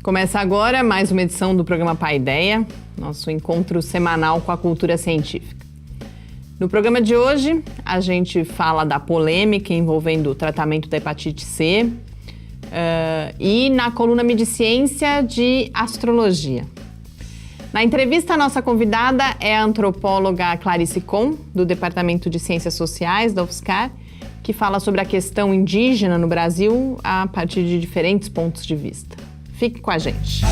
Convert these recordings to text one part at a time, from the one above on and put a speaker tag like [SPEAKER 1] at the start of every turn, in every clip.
[SPEAKER 1] Começa agora mais uma edição do programa Paideia, nosso encontro semanal com a cultura científica. No programa de hoje, a gente fala da polêmica envolvendo o tratamento da hepatite C e na coluna Mediciência de astrologia. Na entrevista, a nossa convidada é a antropóloga Clarice Kohn, do Departamento de Ciências Sociais da UFSCar, que fala sobre a questão indígena no Brasil a partir de diferentes pontos de vista. Fique com a gente.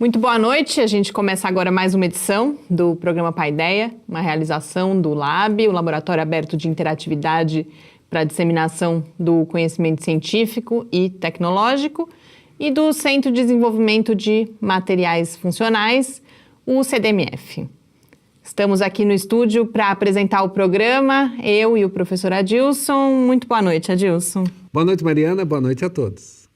[SPEAKER 1] Muito boa noite, a gente começa agora mais uma edição do programa Paideia, uma realização do LAB, o Laboratório Aberto de Interatividade para a Disseminação do Conhecimento Científico e Tecnológico e do Centro de Desenvolvimento de Materiais Funcionais, o CDMF. Estamos aqui no estúdio para apresentar o programa, eu e o professor Adilson. Muito boa noite, Adilson.
[SPEAKER 2] Boa noite, Mariana, boa noite a todos.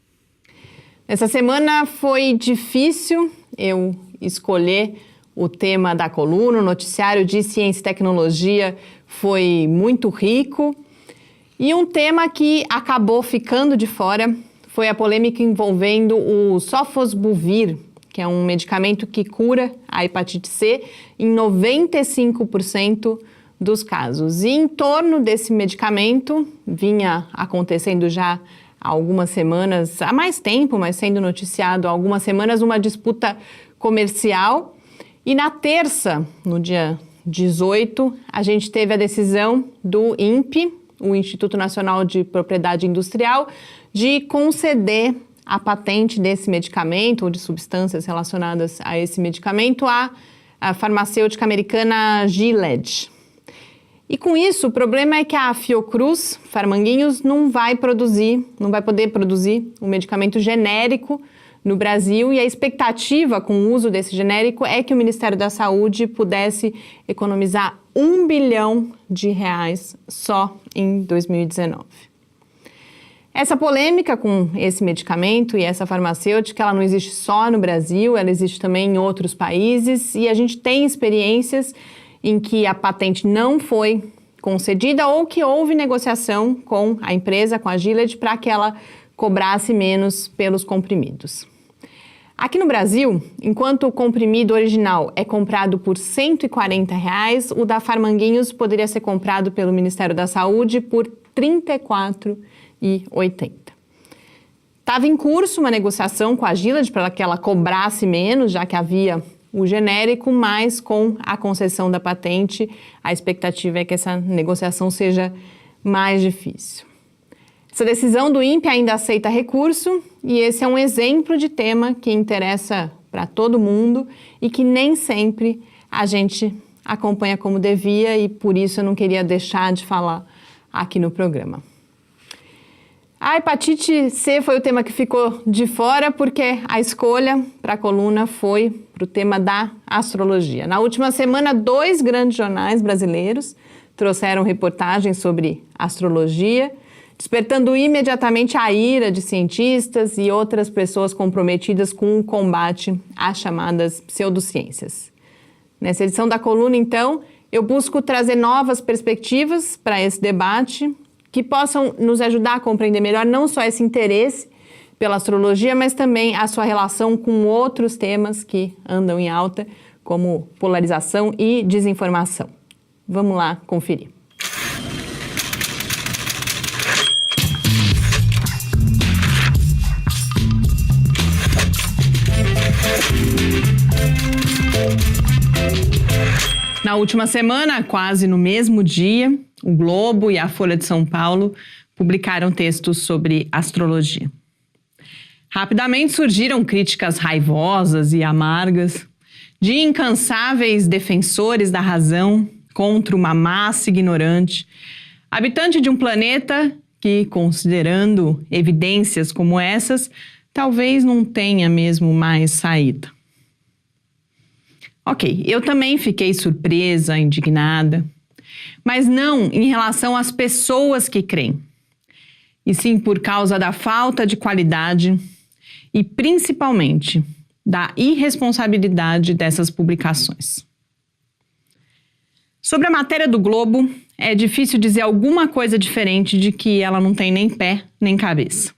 [SPEAKER 1] Essa semana foi difícil eu escolher o tema da coluna, o noticiário de ciência e tecnologia foi muito rico e um tema que acabou ficando de fora foi a polêmica envolvendo o Sofosbuvir, que é um medicamento que cura a hepatite C em 95% dos casos. E em torno desse medicamento vinha acontecendo já há algumas semanas, há mais tempo, mas sendo noticiado há algumas semanas, uma disputa comercial. E na terça, no dia 18, a gente teve a decisão do INPE, o Instituto Nacional de Propriedade Industrial, de conceder a patente desse medicamento ou de substâncias relacionadas a esse medicamento à farmacêutica americana Gilead. E com isso, o problema é que a Fiocruz Farmanguinhos não vai poder produzir um medicamento genérico no Brasil e a expectativa com o uso desse genérico é que o Ministério da Saúde pudesse economizar R$1 bilhão só em 2019. Essa polêmica com esse medicamento e essa farmacêutica, ela não existe só no Brasil, ela existe também em outros países e a gente tem experiências em que a patente não foi concedida ou que houve negociação com a empresa, com a Gilead, para que ela cobrasse menos pelos comprimidos. Aqui no Brasil, enquanto o comprimido original é comprado por R$140, o da Farmanguinhos poderia ser comprado pelo Ministério da Saúde por R$34,80. Estava em curso uma negociação com a Gilead para que ela cobrasse menos, já que havia o genérico, mas com a concessão da patente, a expectativa é que essa negociação seja mais difícil. Essa decisão do INPE ainda aceita recurso e esse é um exemplo de tema que interessa para todo mundo e que nem sempre a gente acompanha como devia e por isso eu não queria deixar de falar aqui no programa. A hepatite C foi o tema que ficou de fora porque a escolha para a coluna foi para o tema da astrologia. Na última semana, 2 grandes jornais brasileiros trouxeram reportagens sobre astrologia, despertando imediatamente a ira de cientistas e outras pessoas comprometidas com o combate às chamadas pseudociências. Nessa edição da coluna, então, eu busco trazer novas perspectivas para esse debate que possam nos ajudar a compreender melhor não só esse interesse pela astrologia, mas também a sua relação com outros temas que andam em alta, como polarização e desinformação. Vamos lá conferir. Na última semana, quase no mesmo dia, o Globo e a Folha de São Paulo publicaram textos sobre astrologia. Rapidamente surgiram críticas raivosas e amargas de incansáveis defensores da razão contra uma massa ignorante, habitante de um planeta que, considerando evidências como essas, talvez não tenha mesmo mais saída. Ok, eu também fiquei surpresa, indignada, mas não em relação às pessoas que creem, e sim por causa da falta de qualidade e, principalmente, da irresponsabilidade dessas publicações. Sobre a matéria do Globo, é difícil dizer alguma coisa diferente de que ela não tem nem pé nem cabeça.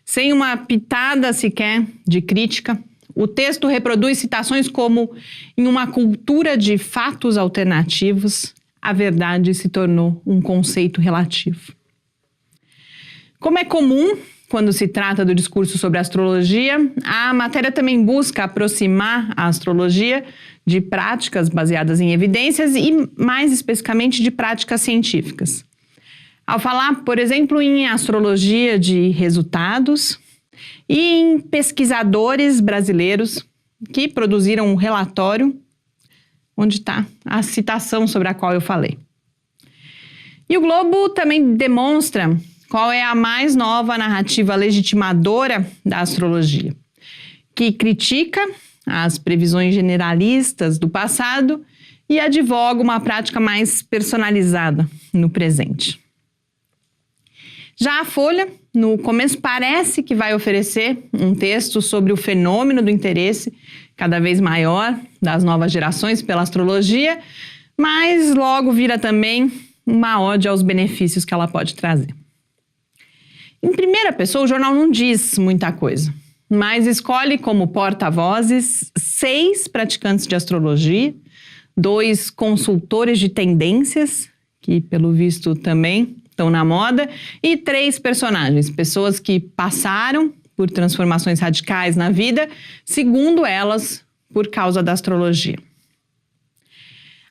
[SPEAKER 1] Sem uma pitada sequer de crítica, o texto reproduz citações como: em uma cultura de fatos alternativos, a verdade se tornou um conceito relativo. Como é comum quando se trata do discurso sobre astrologia, a matéria também busca aproximar a astrologia de práticas baseadas em evidências e, mais especificamente, de práticas científicas. Ao falar, por exemplo, em astrologia de resultados e em pesquisadores brasileiros que produziram um relatório onde está a citação sobre a qual eu falei. E o Globo também demonstra qual é a mais nova narrativa legitimadora da astrologia, que critica as previsões generalistas do passado e advoga uma prática mais personalizada no presente. Já a Folha, no começo, parece que vai oferecer um texto sobre o fenômeno do interesse cada vez maior das novas gerações pela astrologia, mas logo vira também uma ode aos benefícios que ela pode trazer. Em primeira pessoa, o jornal não diz muita coisa, mas escolhe como porta-vozes 6 praticantes de astrologia, 2 consultores de tendências, que pelo visto também estão na moda, e 3 personagens, pessoas que passaram por transformações radicais na vida, segundo elas, por causa da astrologia.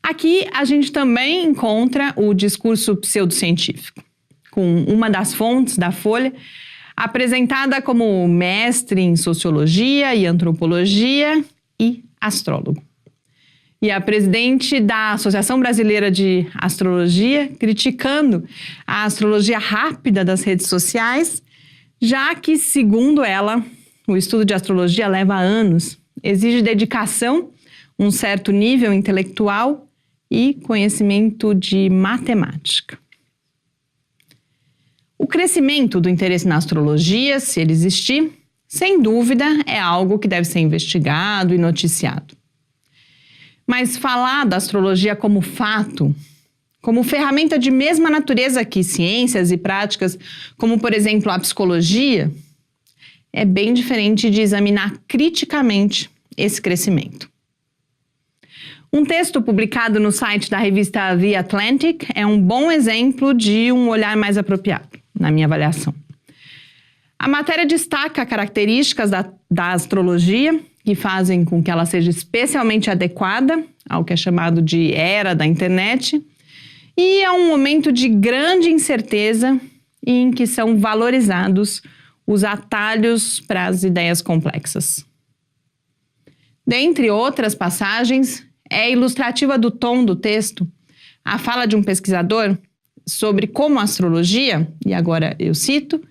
[SPEAKER 1] Aqui a gente também encontra o discurso pseudocientífico, com uma das fontes da Folha apresentada como mestre em sociologia e antropologia e astrólogo. E a presidente da Associação Brasileira de Astrologia criticando a astrologia rápida das redes sociais, já que, segundo ela, o estudo de astrologia leva anos, exige dedicação, um certo nível intelectual e conhecimento de matemática. O crescimento do interesse na astrologia, se ele existir, sem dúvida é algo que deve ser investigado e noticiado. Mas falar da astrologia como fato, como ferramenta de mesma natureza que ciências e práticas, como por exemplo a psicologia, é bem diferente de examinar criticamente esse crescimento. Um texto publicado no site da revista The Atlantic é um bom exemplo de um olhar mais apropriado, na minha avaliação. A matéria destaca características da astrologia que fazem com que ela seja especialmente adequada ao que é chamado de era da internet e a um momento de grande incerteza em que são valorizados os atalhos para as ideias complexas. Dentre outras passagens, é ilustrativa do tom do texto a fala de um pesquisador sobre como a astrologia, e agora eu cito,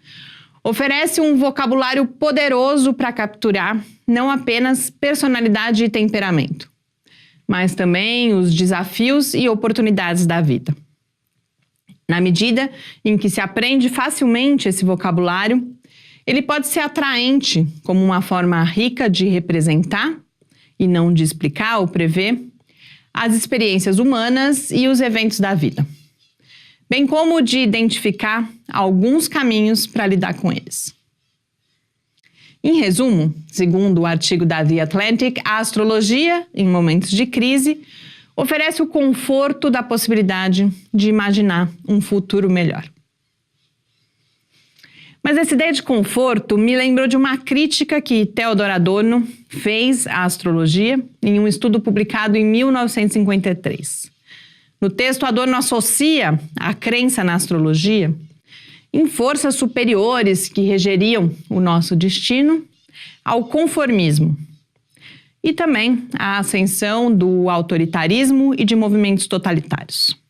[SPEAKER 1] oferece um vocabulário poderoso para capturar não apenas personalidade e temperamento, mas também os desafios e oportunidades da vida. Na medida em que se aprende facilmente esse vocabulário, ele pode ser atraente como uma forma rica de representar, e não de explicar ou prever, as experiências humanas e os eventos da vida, bem como de identificar alguns caminhos para lidar com eles. Em resumo, segundo o artigo da The Atlantic, a astrologia, em momentos de crise, oferece o conforto da possibilidade de imaginar um futuro melhor. Mas essa ideia de conforto me lembrou de uma crítica que Theodor Adorno fez à astrologia em um estudo publicado em 1953. No texto, Adorno associa a crença na astrologia em forças superiores que regeriam o nosso destino ao conformismo e também à ascensão do autoritarismo e de movimentos totalitários.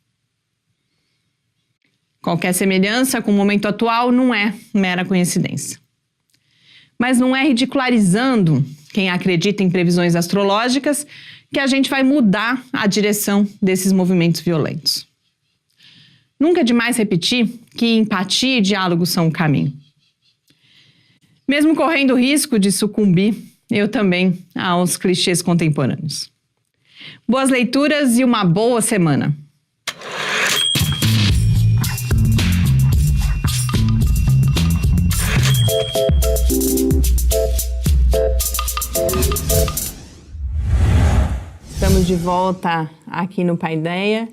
[SPEAKER 1] Qualquer semelhança com o momento atual não é mera coincidência. Mas não é ridicularizando quem acredita em previsões astrológicas que a gente vai mudar a direção desses movimentos violentos. Nunca é demais repetir que empatia e diálogo são o caminho. Mesmo correndo o risco de sucumbir eu também, aos clichês contemporâneos. Boas leituras e uma boa semana! Estamos de volta aqui no Paideia.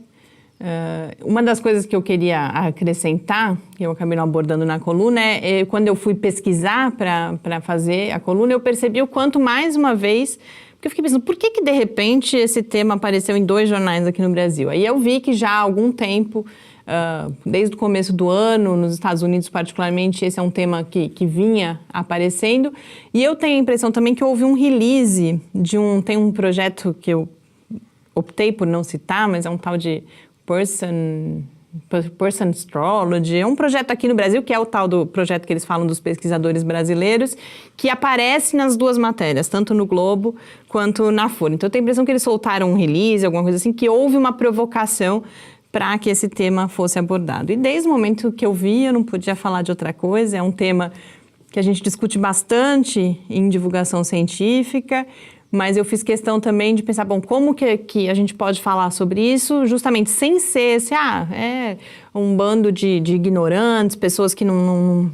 [SPEAKER 1] Uma das coisas que eu queria acrescentar, que eu acabei não abordando na coluna, é quando eu fui pesquisar para fazer a coluna, eu percebi o quanto, mais uma vez, porque eu fiquei pensando, por que de repente esse tema apareceu em 2 jornais aqui no Brasil? Aí eu vi que já há algum tempo, desde o começo do ano, nos Estados Unidos particularmente, esse é um tema que vinha aparecendo. E eu tenho a impressão também que houve um release tem um projeto que eu optei por não citar, mas é um tal de Person Astrology, é um projeto aqui no Brasil, que é o tal do projeto que eles falam dos pesquisadores brasileiros, que aparece nas 2 matérias, tanto no Globo quanto na Folha. Então eu tenho a impressão que eles soltaram um release, alguma coisa assim, que houve uma provocação para que esse tema fosse abordado. E desde o momento que eu vi, eu não podia falar de outra coisa, é um tema que a gente discute bastante em divulgação científica, mas eu fiz questão também de pensar, bom, como que a gente pode falar sobre isso justamente sem ser esse, é um bando de ignorantes, pessoas que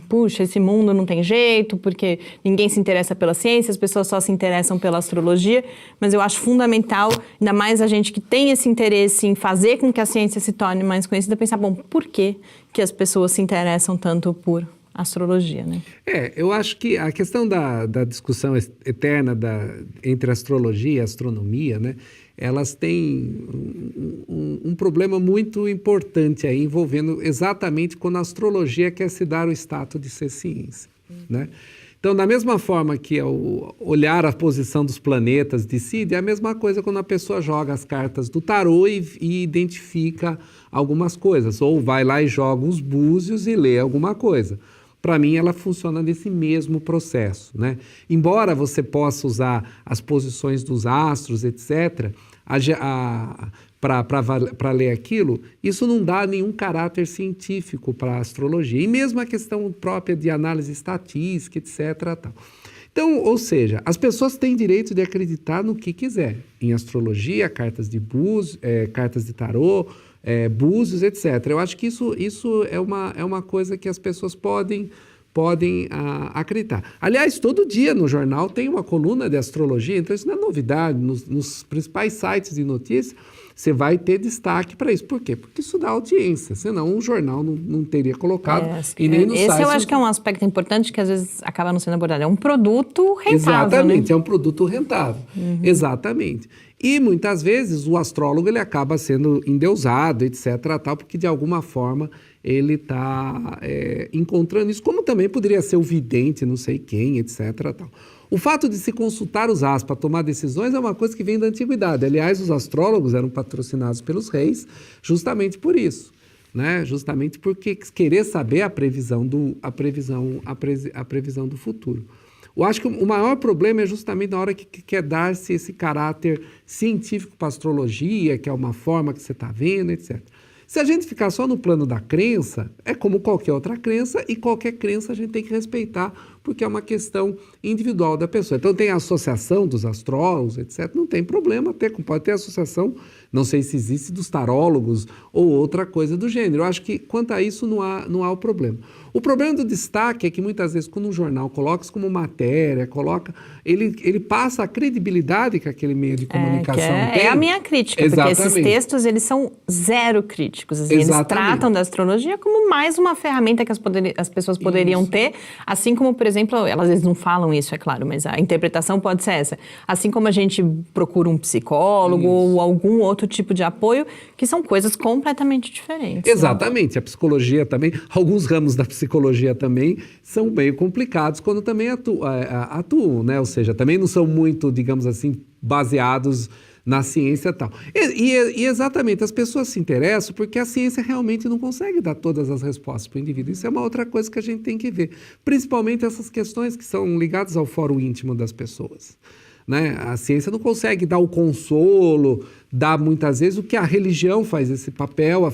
[SPEAKER 1] puxa, esse mundo não tem jeito, porque ninguém se interessa pela ciência, as pessoas só se interessam pela astrologia, mas eu acho fundamental, ainda mais a gente que tem esse interesse em fazer com que a ciência se torne mais conhecida, pensar, bom, por que as pessoas se interessam tanto por astrologia, né?
[SPEAKER 2] Eu acho que a questão da discussão eterna entre astrologia e astronomia, né, elas têm um problema muito importante aí, envolvendo exatamente quando a astrologia quer se dar o status de ser ciência, né? Então, da mesma forma que olhar a posição dos planetas decide, é a mesma coisa quando a pessoa joga as cartas do tarô e identifica algumas coisas, ou vai lá e joga os búzios e lê alguma coisa. Para mim, ela funciona nesse mesmo processo, né? Embora você possa usar as posições dos astros, etc., para ler aquilo, isso não dá nenhum caráter científico para a astrologia. E mesmo a questão própria de análise estatística, etc. Tal. Então, ou seja, as pessoas têm direito de acreditar no que quiser. Em astrologia, cartas de búzios, cartas de tarô, búzios, etc. Eu acho que isso é uma coisa que as pessoas podem acreditar. Aliás, todo dia no jornal tem uma coluna de astrologia, então isso não é novidade. Nos principais sites de notícias, você vai ter destaque para isso. Por quê? Porque isso dá audiência, senão um jornal não teria colocado. E nem no
[SPEAKER 1] esse
[SPEAKER 2] site.
[SPEAKER 1] Eu acho que é um aspecto importante que às vezes acaba não sendo abordado. É um produto rentável.
[SPEAKER 2] Exatamente,
[SPEAKER 1] né?
[SPEAKER 2] É um produto rentável. Uhum. Exatamente. E muitas vezes o astrólogo ele acaba sendo endeusado, etc., tal, porque de alguma forma ele está encontrando isso, como também poderia ser o vidente, não sei quem, etc., tal. O fato de se consultar os astros para tomar decisões é uma coisa que vem da antiguidade. Aliás, os astrólogos eram patrocinados pelos reis justamente por isso, né? Justamente porque querer saber a previsão do futuro. Eu acho que o maior problema é justamente na hora que quer dar-se esse caráter científico para a astrologia, que é uma forma que você está vendo, etc. Se a gente ficar só no plano da crença, é como qualquer outra crença, e qualquer crença a gente tem que respeitar, porque é uma questão individual da pessoa. Então tem a associação dos astrólogos, etc. Não tem problema, pode ter associação, não sei se existe, dos tarólogos ou outra coisa do gênero. Eu acho que quanto a isso não há o problema. O problema do destaque é que muitas vezes quando um jornal coloca isso como matéria, ele passa a credibilidade que aquele meio de comunicação tem.
[SPEAKER 1] É a minha crítica,
[SPEAKER 2] Exatamente.
[SPEAKER 1] Porque esses textos eles são zero críticos. Assim, eles tratam da astrologia como mais uma ferramenta que as pessoas poderiam ter, assim como, por exemplo, elas às vezes não falam isso, é claro, mas a interpretação pode ser essa. Assim como a gente procura um psicólogo ou algum outro tipo de apoio, que são coisas completamente diferentes.
[SPEAKER 2] Exatamente. Né? A psicologia também, alguns ramos da psicologia também são meio complicados quando também atuam, né? Ou seja, também não são muito, digamos assim, baseados na ciência e tal. E exatamente, as pessoas se interessam porque a ciência realmente não consegue dar todas as respostas para o indivíduo. Isso é uma outra coisa que a gente tem que ver. Principalmente essas questões que são ligadas ao fórum íntimo das pessoas. Né? A ciência não consegue dar o consolo, dá muitas vezes o que a religião faz esse papel,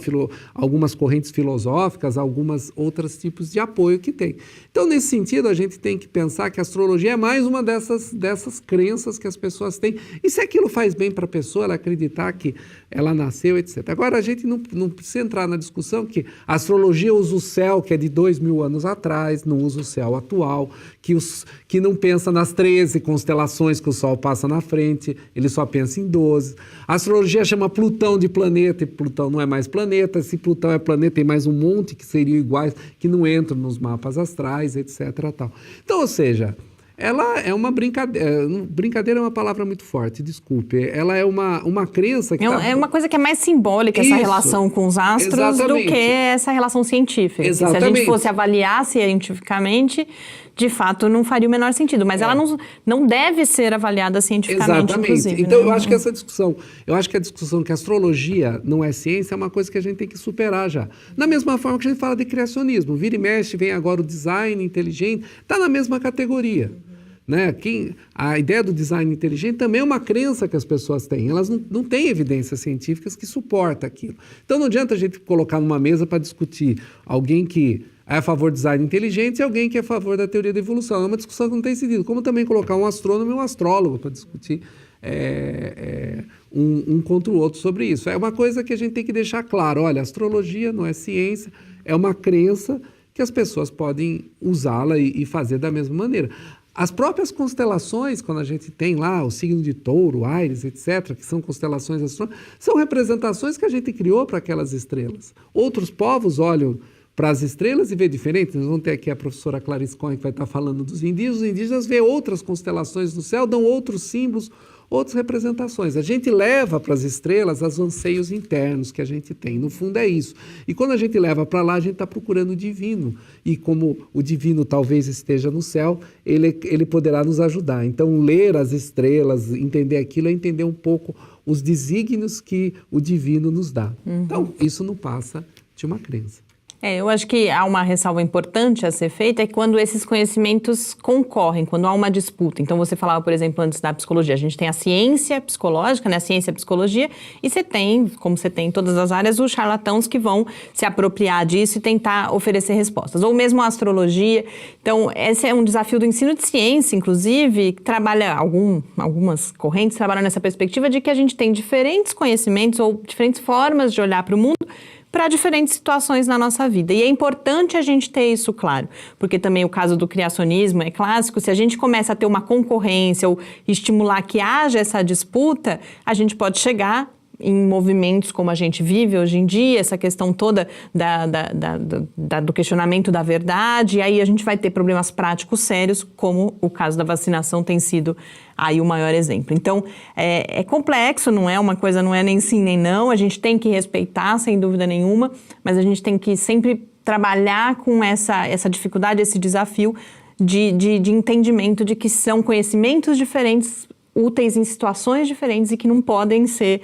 [SPEAKER 2] algumas correntes filosóficas, algumas outros tipos de apoio que tem. Então, nesse sentido, a gente tem que pensar que a astrologia é mais uma dessas crenças que as pessoas têm. E se aquilo faz bem para a pessoa, ela acreditar que ela nasceu, etc. Agora, a gente não precisa entrar na discussão que a astrologia usa o céu, que é de 2000 anos atrás, não usa o céu atual, que não pensa nas 13 constelações que o Sol passa na frente, ele só pensa em 12. A astrologia chama Plutão de planeta, e Plutão não é mais planeta. Se Plutão é planeta, tem mais um monte que seriam iguais, que não entram nos mapas astrais, etc. Tal. Então, ou seja, ela é uma brincadeira. Brincadeira é uma palavra muito forte, desculpe. Ela é uma crença que
[SPEAKER 1] é uma coisa que é mais simbólica, essa relação com os astros, exatamente, do que essa relação científica.
[SPEAKER 2] Exatamente.
[SPEAKER 1] Se a gente fosse avaliar cientificamente, de fato, não faria o menor sentido. Mas ela não deve ser avaliada cientificamente,
[SPEAKER 2] exatamente,
[SPEAKER 1] inclusive.
[SPEAKER 2] Então,
[SPEAKER 1] né?
[SPEAKER 2] eu acho que a discussão que a astrologia não é ciência é uma coisa que a gente tem que superar já. Da mesma forma que a gente fala de criacionismo. Vira e mexe, vem agora o design inteligente, está na mesma categoria. Né? A ideia do design inteligente também é uma crença que as pessoas têm. Elas não têm evidências científicas que suportam aquilo. Então, não adianta a gente colocar numa mesa para discutir alguém que é a favor do design inteligente e alguém que é a favor da teoria da evolução. É uma discussão que não tem sentido. Como também colocar um astrônomo e um astrólogo para discutir um contra o outro sobre isso. É uma coisa que a gente tem que deixar claro. Olha, a astrologia não é ciência, é uma crença que as pessoas podem usá-la e fazer da mesma maneira. As próprias constelações, quando a gente tem lá o signo de Touro, Áries, etc., que são constelações astronômicas, são representações que a gente criou para aquelas estrelas. Outros povos olham para as estrelas e vê diferente. Nós vamos ter aqui a professora Clarice Cohen, que vai estar falando dos indígenas. Os indígenas vê outras constelações no céu, dão outros símbolos, outras representações. A gente leva para as estrelas os anseios internos que a gente tem. No fundo é isso. E quando a gente leva para lá, a gente está procurando o divino. E como o divino talvez esteja no céu, ele poderá nos ajudar. Então, ler as estrelas, entender aquilo, é entender um pouco os desígnios que o divino nos dá. Então, isso não passa de uma crença.
[SPEAKER 1] Eu acho que há uma ressalva importante a ser feita, é quando esses conhecimentos concorrem, quando há uma disputa. Então, você falava, por exemplo, antes da psicologia, a gente tem a ciência psicológica, né, a ciência e a psicologia, e você tem, como você tem em todas as áreas, os charlatãos que vão se apropriar disso e tentar oferecer respostas. Ou mesmo a astrologia. Então, esse é um desafio do ensino de ciência, inclusive, que trabalha, algumas correntes trabalham nessa perspectiva de que a gente tem diferentes conhecimentos ou diferentes formas de olhar para o mundo, para diferentes situações na nossa vida. E é importante a gente ter isso claro, porque também o caso do criacionismo é clássico. Se a gente começa a ter uma concorrência ou estimular que haja essa disputa, a gente pode chegar em movimentos como a gente vive hoje em dia, essa questão toda do questionamento da verdade, e aí a gente vai ter problemas práticos sérios, como o caso da vacinação tem sido aí o maior exemplo. Então, é complexo, não é nem sim nem não, a gente tem que respeitar, sem dúvida nenhuma, mas a gente tem que sempre trabalhar com essa dificuldade, esse desafio de entendimento de que são conhecimentos diferentes, úteis em situações diferentes e que não podem ser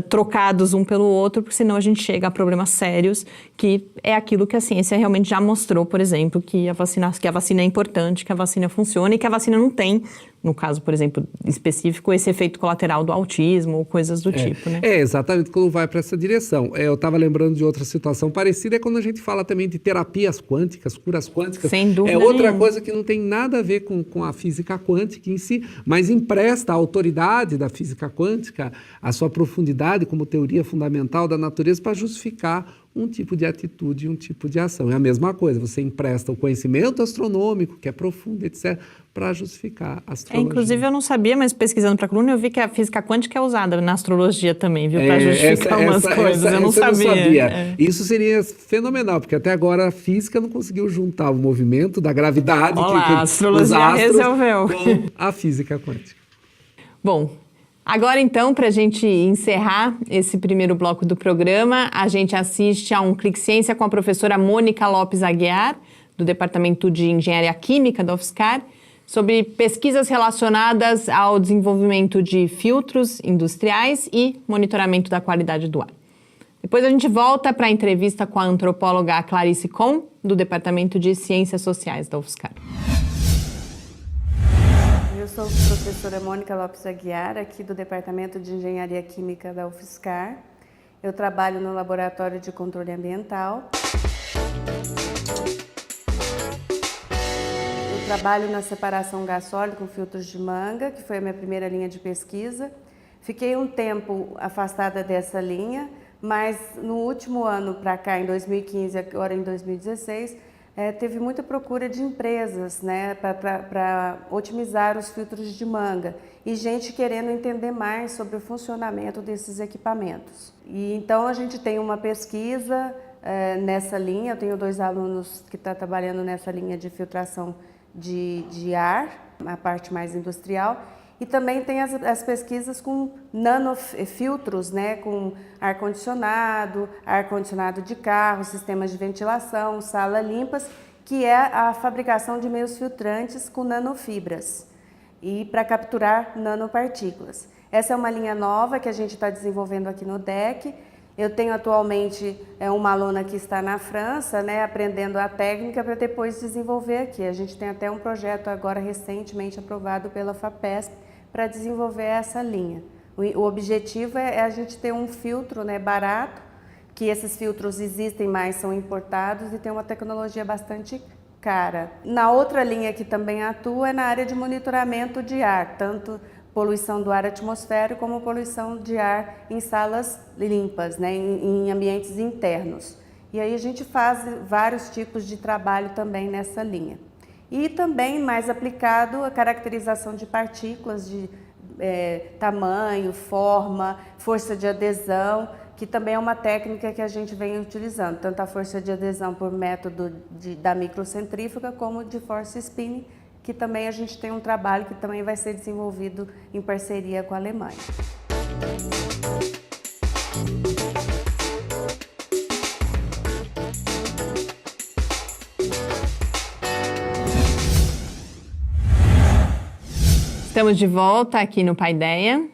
[SPEAKER 1] trocados um pelo outro, porque senão a gente chega a problemas sérios, que é aquilo que a ciência realmente já mostrou, por exemplo, que a vacina é importante, que a vacina funciona e que a vacina não tem, no caso, por exemplo, específico, esse efeito colateral do autismo ou coisas do tipo, né?
[SPEAKER 2] Exatamente, quando vai para essa direção. Eu estava lembrando de outra situação parecida, é quando a gente fala também de terapias quânticas, curas quânticas.
[SPEAKER 1] Sem dúvida
[SPEAKER 2] outra coisa que não tem nada a ver com a física quântica em si, mas empresta à autoridade da física quântica a sua profundidade como teoria fundamental da natureza para justificar um tipo de atitude, um tipo de ação. É a mesma coisa, você empresta o conhecimento astronômico, que é profundo, etc., para justificar a astrologia.
[SPEAKER 1] Inclusive, eu não sabia, mas pesquisando para a coluna, eu vi que a física quântica é usada na astrologia também, viu? Para justificar umas coisas, eu não sabia.
[SPEAKER 2] Isso seria fenomenal, porque até agora a física não conseguiu juntar o movimento da gravidade
[SPEAKER 1] a astrologia resolveu
[SPEAKER 2] com a física quântica.
[SPEAKER 1] Bom, agora, então, para a gente encerrar esse primeiro bloco do programa, a gente assiste a um Clique Ciência com a professora Mônica Lopes Aguiar, do Departamento de Engenharia Química da UFSCar, sobre pesquisas relacionadas ao desenvolvimento de filtros industriais e monitoramento da qualidade do ar. Depois a gente volta para a entrevista com a antropóloga Clarice Cohen, do Departamento de Ciências Sociais da UFSCar.
[SPEAKER 3] Eu sou a professora Mônica Lopes Aguiar, aqui do Departamento de Engenharia Química da UFSCar. Eu trabalho no Laboratório de Controle Ambiental. Eu trabalho na separação gás sólido com filtros de manga, que foi a minha primeira linha de pesquisa. Fiquei um tempo afastada dessa linha, mas no último ano para cá, em 2015, agora em 2016, teve muita procura de empresas, né, para otimizar os filtros de manga e gente querendo entender mais sobre o funcionamento desses equipamentos. E então a gente tem uma pesquisa nessa linha, eu tenho 2 alunos que estão trabalhando nessa linha de filtração de ar, a parte mais industrial, e também tem as pesquisas com nanofiltros, né, com ar-condicionado de carro, sistemas de ventilação, salas limpas, que é a fabricação de meios filtrantes com nanofibras e para capturar nanopartículas. Essa é uma linha nova que a gente está desenvolvendo aqui no DEC. Eu tenho atualmente uma aluna que está na França, né, aprendendo a técnica para depois desenvolver aqui. A gente tem até um projeto agora recentemente aprovado pela FAPESP para desenvolver essa linha. O objetivo é a gente ter um filtro, né, barato, que esses filtros existem, mas são importados e tem uma tecnologia bastante cara. Na outra linha que também atua é na área de monitoramento de ar, tanto poluição do ar atmosférico como poluição de ar em salas limpas, né, em ambientes internos. E aí a gente faz vários tipos de trabalho também nessa linha. E também mais aplicado a caracterização de partículas de tamanho, forma, força de adesão, que também é uma técnica que a gente vem utilizando, tanto a força de adesão por método da microcentrífuga como de force spinning, que também a gente tem um trabalho que também vai ser desenvolvido em parceria com a Alemanha.
[SPEAKER 1] Estamos de volta aqui no Paideia.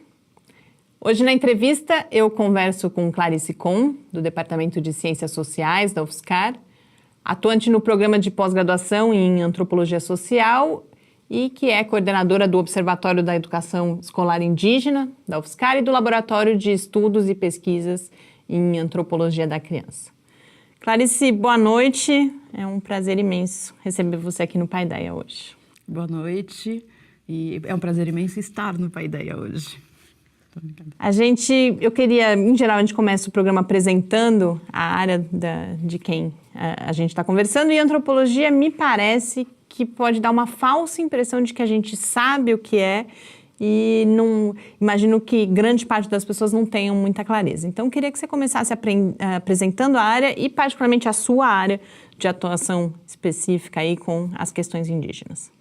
[SPEAKER 1] Hoje na entrevista eu converso com Clarice Kohn, do Departamento de Ciências Sociais da UFSCar, atuante no programa de pós-graduação em Antropologia Social e que é coordenadora do Observatório da Educação Escolar Indígena da UFSCar e do Laboratório de Estudos e Pesquisas em Antropologia da Criança. Clarice, boa noite. É um prazer imenso receber você aqui no Paideia hoje.
[SPEAKER 4] Boa noite. E é um prazer imenso estar no Paideia hoje.
[SPEAKER 1] Eu queria, em geral, a gente começa o programa apresentando a área de quem a gente está conversando, e a antropologia me parece que pode dar uma falsa impressão de que a gente sabe o que é e não, imagino que grande parte das pessoas não tenham muita clareza. Então, eu queria que você começasse apresentando a área e, particularmente, a sua área de atuação específica aí com as questões indígenas.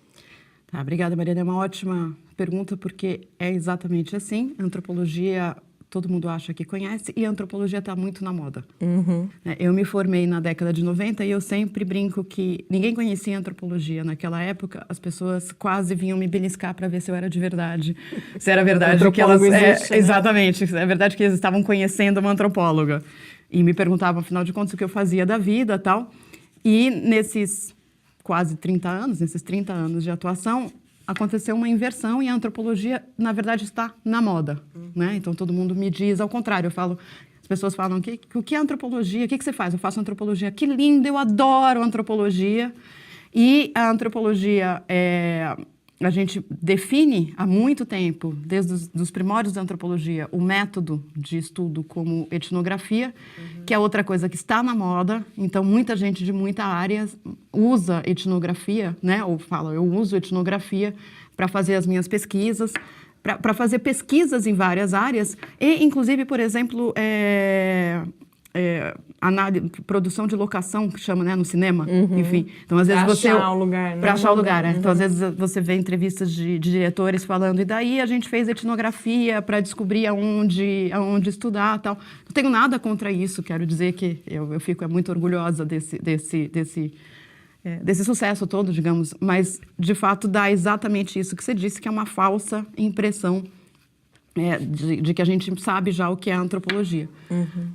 [SPEAKER 4] Tá, obrigada, Mariana. É uma ótima pergunta, porque é exatamente assim. A antropologia, todo mundo acha que conhece, e a antropologia está muito na moda.
[SPEAKER 1] Uhum.
[SPEAKER 4] Eu me formei na década de 90 e eu sempre brinco que ninguém conhecia a antropologia. Naquela época, as pessoas quase vinham me beliscar para ver se eu era de verdade. Se era verdade que elas...
[SPEAKER 1] existe, né?
[SPEAKER 4] Exatamente. É verdade que eles estavam conhecendo uma antropóloga. E me perguntavam, afinal de contas, o que eu fazia da vida e tal. E nesses quase 30 anos, nesses 30 anos de atuação, aconteceu uma inversão e a antropologia, na verdade, está na moda, né? Então, todo mundo me diz ao contrário. As pessoas falam, o que é antropologia? O que você faz? Eu faço antropologia. Que lindo, eu adoro antropologia. E a antropologia, a gente define há muito tempo, desde os primórdios da antropologia, o método de estudo como etnografia, que é outra coisa que está na moda. Então, muita gente de muita área usa etnografia, né? Ou fala, eu uso etnografia para fazer as minhas pesquisas, para fazer pesquisas em várias áreas, e, inclusive, por exemplo, produção de locação, que chama, né, no cinema, enfim. Então, às vezes você...
[SPEAKER 1] Para achar o lugar, né?
[SPEAKER 4] Para achar o lugar, né? Então, às vezes você vê entrevistas de diretores falando, e daí a gente fez etnografia para descobrir aonde estudar e tal. Não tenho nada contra isso, quero dizer que eu fico muito orgulhosa desse sucesso todo, digamos, mas, de fato, dá exatamente isso que você disse, que é uma falsa impressão de que a gente sabe já o que é a antropologia.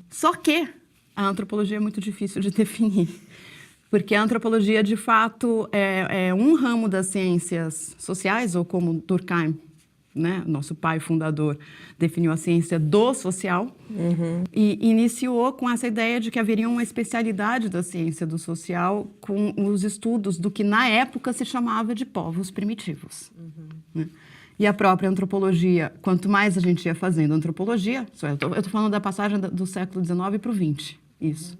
[SPEAKER 4] Só que a antropologia é muito difícil de definir. porque a antropologia, de fato, é um ramo das ciências sociais, ou como Durkheim, né, nosso pai fundador, definiu a ciência do social, e iniciou com essa ideia de que haveria uma especialidade da ciência do social com os estudos do que na época se chamava de povos primitivos. Né? E a própria antropologia, quanto mais a gente ia fazendo antropologia, eu estou falando da passagem do século XIX para o XX, isso.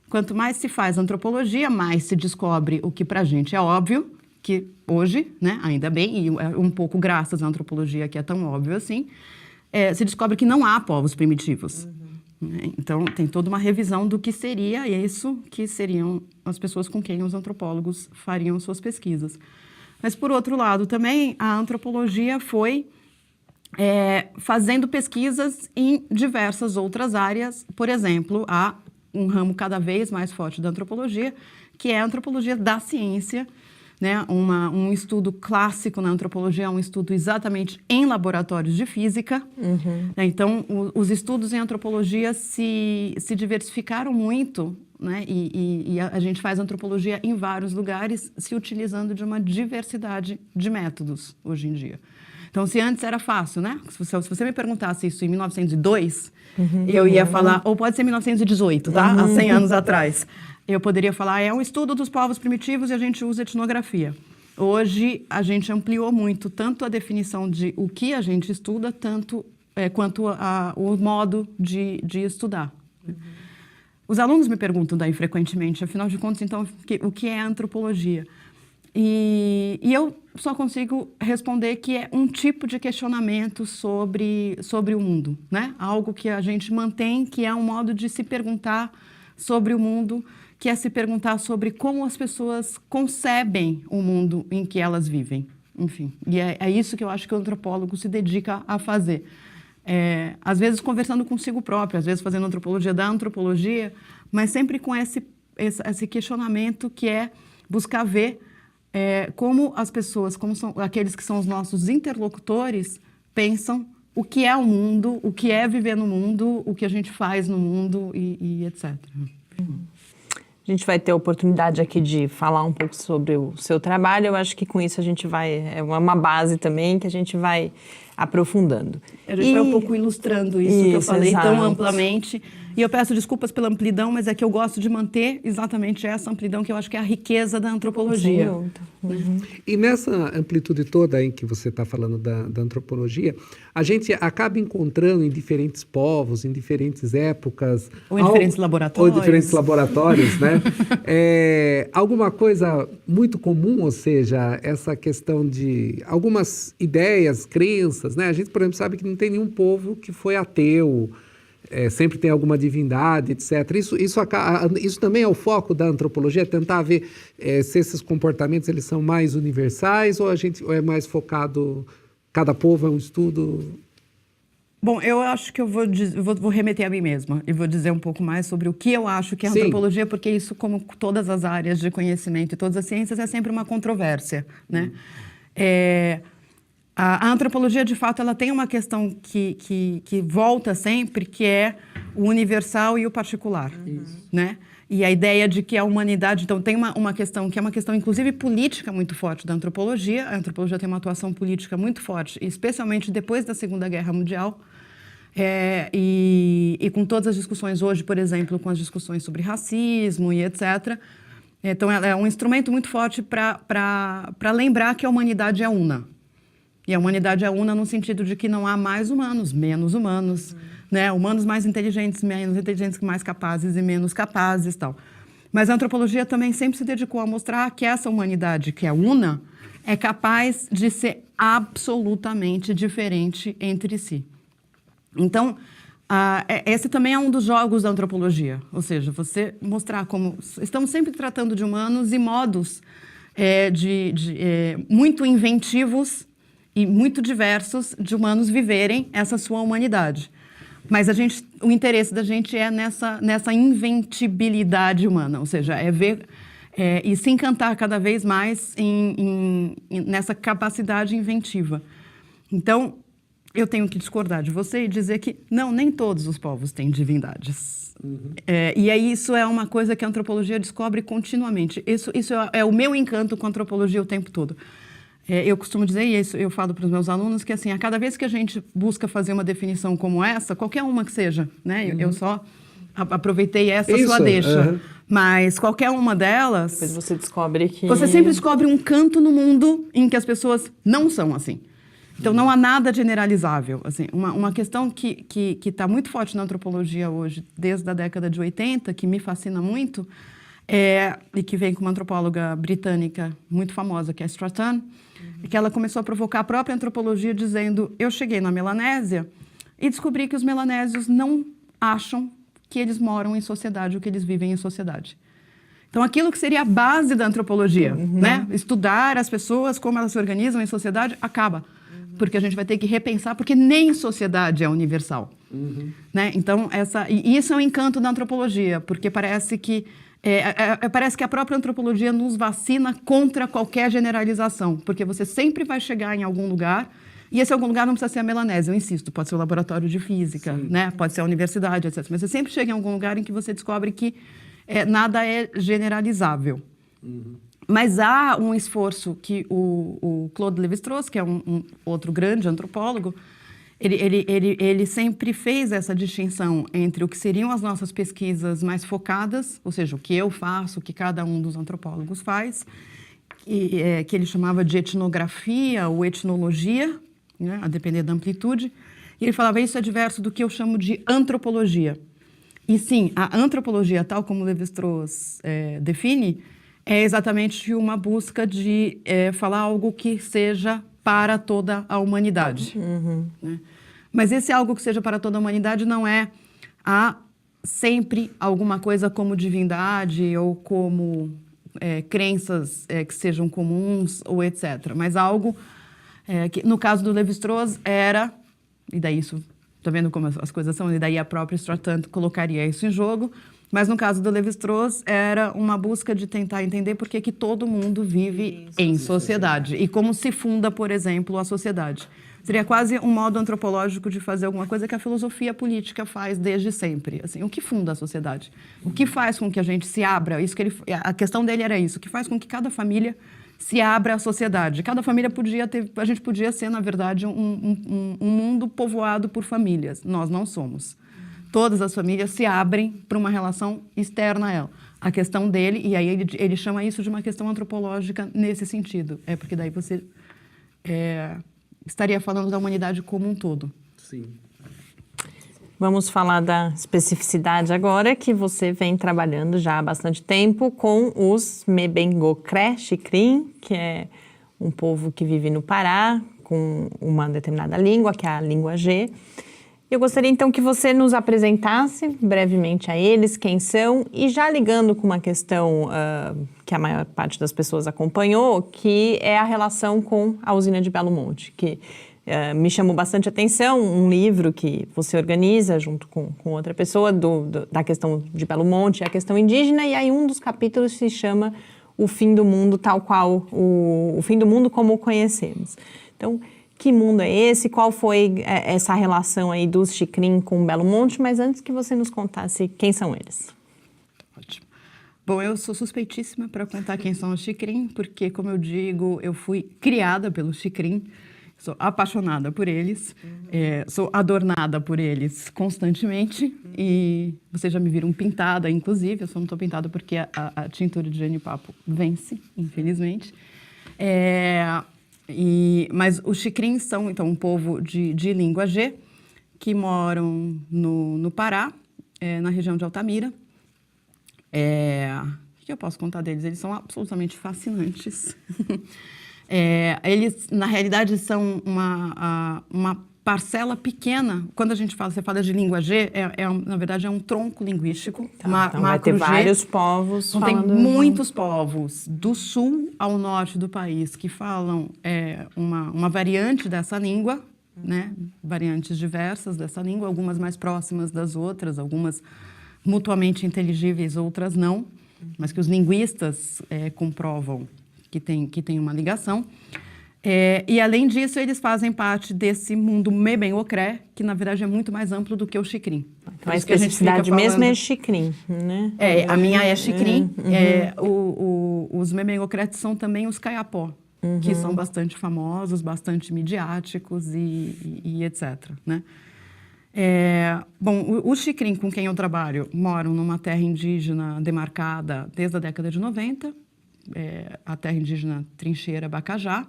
[SPEAKER 4] Quanto mais se faz antropologia, mais se descobre o que para a gente é óbvio, que hoje, né, ainda bem, e um pouco graças à antropologia que é tão óbvio assim, se descobre que não há povos primitivos. Então, tem toda uma revisão do que seria isso, que seriam as pessoas com quem os antropólogos fariam suas pesquisas. Mas, por outro lado, também a antropologia foi fazendo pesquisas em diversas outras áreas. Por exemplo, há um ramo cada vez mais forte da antropologia, que é a antropologia da ciência, né? Um estudo clássico na antropologia é um estudo exatamente em laboratórios de física. Então, os estudos em antropologia se diversificaram muito, né? E a gente faz antropologia em vários lugares, se utilizando de uma diversidade de métodos hoje em dia. Então, se antes era fácil, né? Se você me perguntasse isso em 1902, eu ia falar, ou pode ser 1918, tá? Há 100 anos atrás. Eu poderia falar, é um estudo dos povos primitivos e a gente usa etnografia. Hoje, a gente ampliou muito, tanto a definição de o que a gente estuda, quanto o modo de estudar. Os alunos me perguntam daí frequentemente, afinal de contas, então, o que é antropologia? E eu só consigo responder que é um tipo de questionamento sobre o mundo, né? Algo que a gente mantém, que é um modo de se perguntar sobre o mundo, que é se perguntar sobre como as pessoas concebem o mundo em que elas vivem. Enfim, e é isso que eu acho que o antropólogo se dedica a fazer. Às vezes conversando consigo próprio, às vezes fazendo antropologia da antropologia, mas sempre com esse questionamento que é buscar ver como as pessoas, como são aqueles que são os nossos interlocutores, pensam o que é o mundo, o que é viver no mundo, o que a gente faz no mundo e etc.
[SPEAKER 1] A gente vai ter a oportunidade aqui de falar um pouco sobre o seu trabalho. Eu acho que com isso a gente vai... É uma base também que a gente vai aprofundando.
[SPEAKER 4] A gente vai um pouco ilustrando isso que eu falei tão amplamente. E eu peço desculpas pela amplidão, mas é que eu gosto de manter exatamente essa amplidão, que eu acho que é a riqueza da antropologia.
[SPEAKER 2] E nessa amplitude toda em que você está falando da antropologia, a gente acaba encontrando em diferentes povos, em diferentes épocas...
[SPEAKER 4] Ou em diferentes laboratórios.
[SPEAKER 2] Ou em diferentes laboratórios, né? Alguma coisa muito comum, ou seja, essa questão de algumas ideias, crenças, né? A gente, por exemplo, sabe que não tem nenhum povo que foi ateu, sempre tem alguma divindade, etc. Isso também é o foco da antropologia, tentar ver se esses comportamentos eles são mais universais ou é mais focado, cada povo é um estudo...
[SPEAKER 4] Bom, eu acho que eu vou remeter a mim mesma e vou dizer um pouco mais sobre o que eu acho que é antropologia, porque isso, como todas as áreas de conhecimento e todas as ciências, é sempre uma controvérsia, né? A antropologia, de fato, ela tem uma questão que volta sempre, que é o universal e o particular, né? E a ideia de que a humanidade... Então, tem uma questão que é uma questão, inclusive, política muito forte da antropologia. A antropologia tem uma atuação política muito forte, especialmente depois da Segunda Guerra Mundial. E com todas as discussões hoje, por exemplo, com as discussões sobre racismo e etc. Então, ela é um instrumento muito forte para lembrar que a humanidade é una. E a humanidade é una no sentido de que não há mais humanos, menos humanos, né? Humanos mais inteligentes, menos inteligentes, mais capazes e menos capazes e tal. Mas a antropologia também sempre se dedicou a mostrar que essa humanidade, que é una, é capaz de ser absolutamente diferente entre si. Então, esse também é um dos jogos da antropologia, ou seja, você mostrar como estamos sempre tratando de humanos e modos muito inventivos e muito diversos de humanos viverem essa sua humanidade. Mas o interesse da gente é nessa inventibilidade humana, ou seja, é ver e se encantar cada vez mais nessa capacidade inventiva. Então, eu tenho que discordar de você e dizer que, não, nem todos os povos têm divindades. E aí isso é uma coisa que a antropologia descobre continuamente. Isso é o meu encanto com a antropologia o tempo todo. Eu costumo dizer, e isso eu falo para os meus alunos, que assim, a cada vez que a gente busca fazer uma definição como essa, qualquer uma que seja, né? Eu só aproveitei essa sua deixa. Mas qualquer uma delas...
[SPEAKER 1] Depois você descobre que...
[SPEAKER 4] Você sempre descobre um canto no mundo em que as pessoas não são assim. Então, não há nada generalizável. Assim, uma questão que está muito forte na antropologia hoje, desde a década de 80, que me fascina muito, e que vem com uma antropóloga britânica muito famosa, que é Stratton, que ela começou a provocar a própria antropologia dizendo: eu cheguei na Melanésia e descobri que os melanésios não acham que eles moram em sociedade ou que eles vivem em sociedade. Então, aquilo que seria a base da antropologia, né? Estudar as pessoas, como elas se organizam em sociedade, acaba. Porque a gente vai ter que repensar, porque nem sociedade é universal. Né? Então, isso é um encanto da antropologia, porque parece que a própria antropologia nos vacina contra qualquer generalização, porque você sempre vai chegar em algum lugar, e esse algum lugar não precisa ser a Melanésia, eu insisto, pode ser o laboratório de física, né? Pode ser a universidade, etc. Mas você sempre chega em algum lugar em que você descobre que nada é generalizável. Mas há um esforço que o Claude Lévi-Strauss, que é um outro grande antropólogo, ele sempre fez essa distinção entre o que seriam as nossas pesquisas mais focadas, ou seja, o que eu faço, o que cada um dos antropólogos faz, que ele chamava de etnografia ou etnologia, né, a depender da amplitude. E ele falava: isso é diverso do que eu chamo de antropologia. E sim, a antropologia, tal como Lévi-Strauss define, é exatamente uma busca de falar algo que seja para toda a humanidade. Né? Mas esse algo que seja para toda a humanidade não há sempre alguma coisa como divindade ou como crenças que sejam comuns ou etc. Mas algo que, no caso do Lévi-Strauss, era, e daí isso, está vendo como as coisas são, e daí a própria Stratton colocaria isso em jogo, mas no caso do Lévi-Strauss era uma busca de tentar entender por que todo mundo vive em sociedade e como se funda, por exemplo, a sociedade. Seria quase um modo antropológico de fazer alguma coisa que a filosofia política faz desde sempre. Assim, o que funda a sociedade? O que faz com que a gente se abra? A questão dele era isso. O que faz com que cada família se abra à sociedade? Cada família a gente podia ser, na verdade, um mundo povoado por famílias. Nós não somos. Todas as famílias se abrem para uma relação externa a ela. A questão dele, e aí ele chama isso de uma questão antropológica nesse sentido. Porque daí você estaria falando da humanidade como um todo.
[SPEAKER 2] Sim.
[SPEAKER 1] Vamos falar da especificidade agora, que você vem trabalhando já há bastante tempo com os Mebengocré Xikrin, que é um povo que vive no Pará, com uma determinada língua, que é a língua G. Eu gostaria, então, que você nos apresentasse brevemente a eles, quem são, e já ligando com uma questão que a maior parte das pessoas acompanhou, que é a relação com a usina de Belo Monte, que me chamou bastante atenção, um livro que você organiza junto com outra pessoa da questão de Belo Monte, a questão indígena, e aí um dos capítulos se chama O Fim do Mundo, tal qual o fim do mundo como o conhecemos. Então, que mundo é esse? Qual foi essa relação aí dos Xikrin com Belo Monte? Mas antes que você nos contasse quem são eles.
[SPEAKER 4] Ótimo. Bom, eu sou suspeitíssima para contar quem são os Xikrin, porque, como eu digo, eu fui criada pelos Xikrin, sou apaixonada por eles, sou adornada por eles constantemente, e vocês já me viram pintada, inclusive. Eu só não estou pintada porque a tintura de genipapo vence, infelizmente. Mas os Xikrin são, então, um povo de língua G, que moram no Pará, na região de Altamira. O que eu posso contar deles? Eles são absolutamente fascinantes. Eles, na realidade, são uma parcela pequena. Quando você fala de língua G, na verdade, é um tronco linguístico.
[SPEAKER 1] Então vai ter vários povos
[SPEAKER 4] falando. Tem muitos povos do sul ao norte do país que falam uma variante dessa língua, né? Variantes diversas dessa língua, algumas mais próximas das outras, algumas mutuamente inteligíveis, outras não, mas que os linguistas comprovam que tem uma ligação. E, além disso, eles fazem parte desse mundo Mebenocré, que, na verdade, é muito mais amplo do que o Xicrim.
[SPEAKER 1] Então, a especificidade mesmo é Xicrim, né?
[SPEAKER 4] A minha é Xicrim. Os Mebenocré são também os Caiapó, que são bastante famosos, bastante midiáticos e etc., né? Bom, o Xicrim com quem eu trabalho moram numa terra indígena demarcada desde a década de 90, a terra indígena Trincheira Bacajá.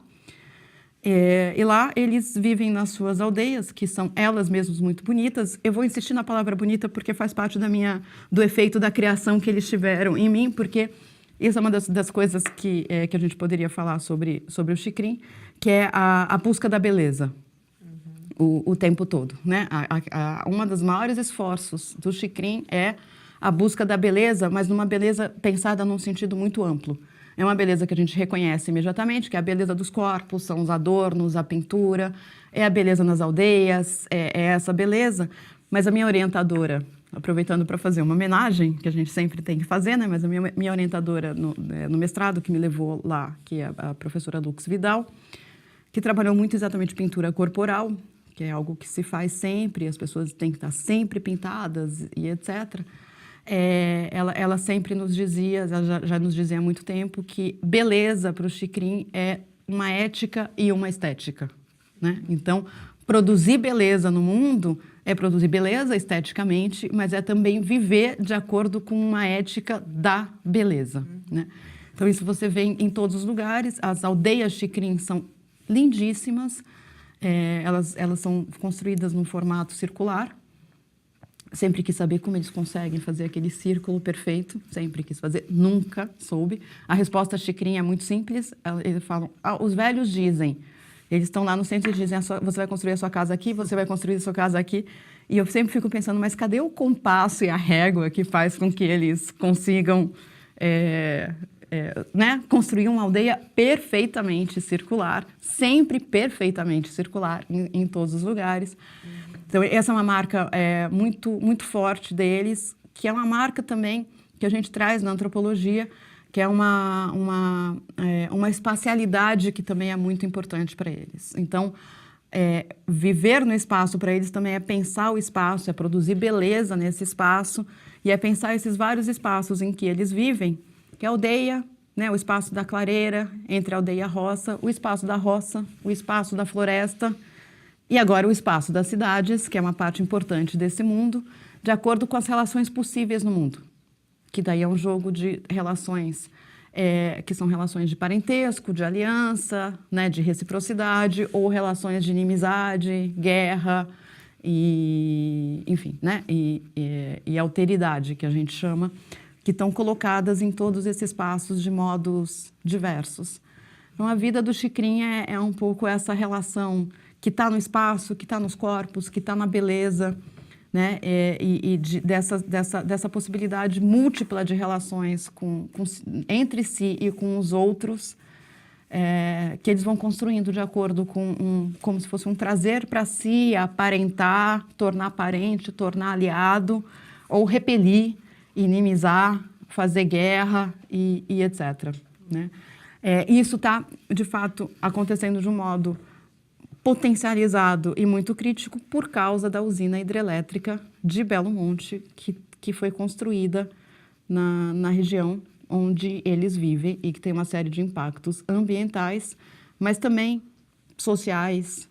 [SPEAKER 4] E lá eles vivem nas suas aldeias, que são elas mesmas muito bonitas. Eu vou insistir na palavra bonita porque faz parte do efeito da criação que eles tiveram em mim, porque isso é uma das coisas que a gente poderia falar sobre o Xicrim, que é a busca da beleza. O tempo todo, né? Uma dos maiores esforços do Xicrim é a busca da beleza, mas numa beleza pensada num sentido muito amplo. É uma beleza que a gente reconhece imediatamente, que é a beleza dos corpos, são os adornos, a pintura, é a beleza nas aldeias, é essa beleza. Mas a minha orientadora, aproveitando para fazer uma homenagem, que a gente sempre tem que fazer, né? Mas a minha orientadora no mestrado, que me levou lá, que é a professora Lux Vidal, que trabalhou muito exatamente pintura corporal, que é algo que se faz sempre, as pessoas têm que estar sempre pintadas e etc., ela sempre nos dizia, ela já nos dizia há muito tempo, que beleza para o Xicrim é uma ética e uma estética, né? Então, produzir beleza no mundo é produzir beleza esteticamente, mas é também viver de acordo com uma ética da beleza, né? Então, isso você vê em todos os lugares. As aldeias Xicrim são lindíssimas, elas são construídas num formato circular. Sempre quis saber como eles conseguem fazer aquele círculo perfeito, sempre quis fazer, nunca soube. A resposta Xicrim é muito simples, eles falam, os velhos dizem, eles estão lá no centro e dizem, você vai construir a sua casa aqui, você vai construir a sua casa aqui. E eu sempre fico pensando, mas cadê o compasso e a régua que faz com que eles consigam né, construir uma aldeia perfeitamente circular, sempre perfeitamente circular em todos os lugares. Então, essa é uma marca muito, muito forte deles, que é uma marca também que a gente traz na antropologia, que é uma espacialidade que também é muito importante para eles. Então, viver no espaço para eles também é pensar o espaço, é produzir beleza nesse espaço e é pensar esses vários espaços em que eles vivem, que é a aldeia, né, o espaço da clareira, entre a aldeia e a roça, o espaço da roça, o espaço da floresta, e agora o espaço das cidades, que é uma parte importante desse mundo, de acordo com as relações possíveis no mundo. Que daí é um jogo de relações, que são relações de parentesco, de aliança, né, de reciprocidade, ou relações de inimizade, guerra, e, enfim, né, e alteridade, que a gente chama, que estão colocadas em todos esses espaços de modos diversos. Então, a vida do Xicrim é um pouco essa relação que está no espaço, que está nos corpos, que está na beleza, né? Dessa possibilidade múltipla de relações entre si e com os outros, que eles vão construindo de acordo com como se fosse um trazer para si, aparentar, tornar parente, tornar aliado, ou repelir, inimizar, fazer guerra e etc., né? Isso está, de fato, acontecendo de um modo potencializado e muito crítico por causa da usina hidrelétrica de Belo Monte, que foi construída na região onde eles vivem e que tem uma série de impactos ambientais, mas também sociais,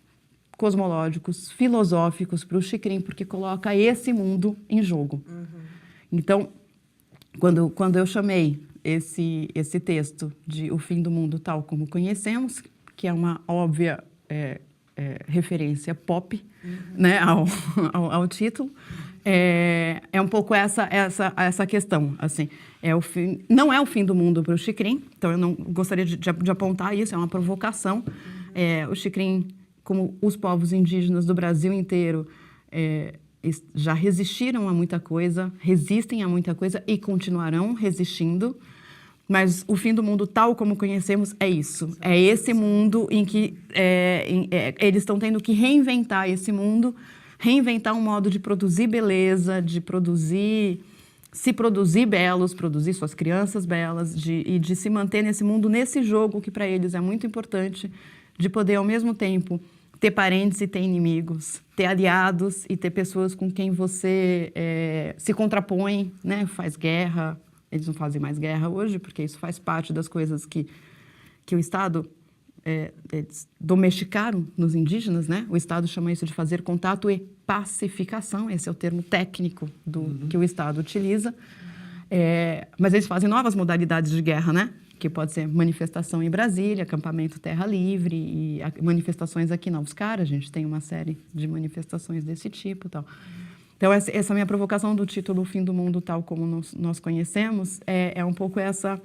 [SPEAKER 4] cosmológicos, filosóficos para o Xicrim, porque coloca esse mundo em jogo. Uhum. Então, quando eu chamei esse texto de O Fim do Mundo Tal Como Conhecemos, que é uma óbvia referência pop, né, ao título, é um pouco essa questão, assim, não é o fim do mundo para o Xicrim, então eu não gostaria de apontar isso, é uma provocação. O Xicrim, como os povos indígenas do Brasil inteiro, já resistiram a muita coisa, resistem a muita coisa e continuarão resistindo. Mas o fim do mundo tal como conhecemos é isso. É esse mundo em que eles estão tendo que reinventar esse mundo, reinventar um modo de produzir beleza, se produzir belos, produzir suas crianças belas, e de se manter nesse mundo, nesse jogo que para eles é muito importante, de poder, ao mesmo tempo, ter parentes e ter inimigos, ter aliados e ter pessoas com quem você se contrapõe, né? Faz guerra. Eles não fazem mais guerra hoje, porque isso faz parte das coisas que o Estado eles domesticaram nos indígenas, né? O Estado chama isso de fazer contato e pacificação, esse é o termo técnico que o Estado utiliza. Mas eles fazem novas modalidades de guerra, né? Que pode ser manifestação em Brasília, acampamento Terra Livre e manifestações aqui na UFSCar. A gente tem uma série de manifestações desse tipo e tal. Então, essa minha provocação do título O Fim do Mundo Tal Como Nós Conhecemos é um pouco essa,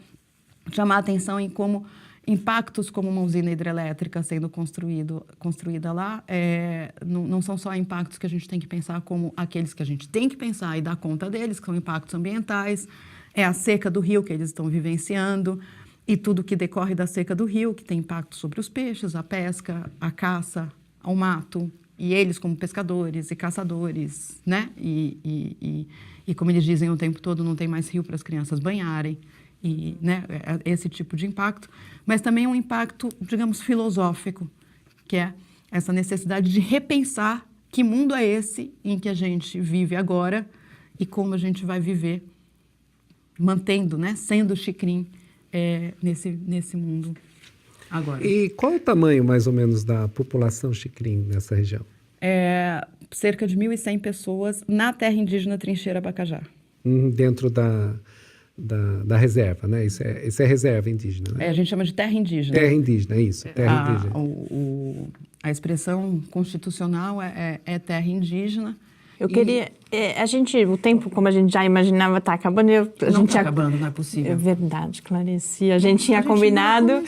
[SPEAKER 4] chamar a atenção em como impactos como uma usina hidrelétrica sendo construída lá não são só impactos que a gente tem que pensar como aqueles que a gente tem que pensar e dar conta deles, que são impactos ambientais, é a seca do rio que eles estão vivenciando e tudo que decorre da seca do rio, que tem impacto sobre os peixes, a pesca, a caça, o mato, e eles como pescadores e caçadores, né? E como eles dizem o tempo todo, não tem mais rio para as crianças banharem, e, né, esse tipo de impacto. Mas também um impacto, digamos, filosófico, que é essa necessidade de repensar que mundo é esse em que a gente vive agora e como a gente vai viver mantendo, né, sendo xicrim nesse mundo agora.
[SPEAKER 2] E qual o tamanho, mais ou menos, da população xicrim nessa região?
[SPEAKER 4] Cerca de 1.100 pessoas na terra indígena Trincheira Bacajá.
[SPEAKER 2] Dentro da reserva, né? Isso é reserva indígena, né?
[SPEAKER 4] A gente chama de terra indígena.
[SPEAKER 2] Terra indígena, isso, terra indígena.
[SPEAKER 4] A expressão constitucional é terra indígena.
[SPEAKER 1] Eu queria... o tempo, como a gente já imaginava, está acabando.
[SPEAKER 4] Não está acabando, não é possível.
[SPEAKER 1] É verdade, Clarice. A gente tinha combinado.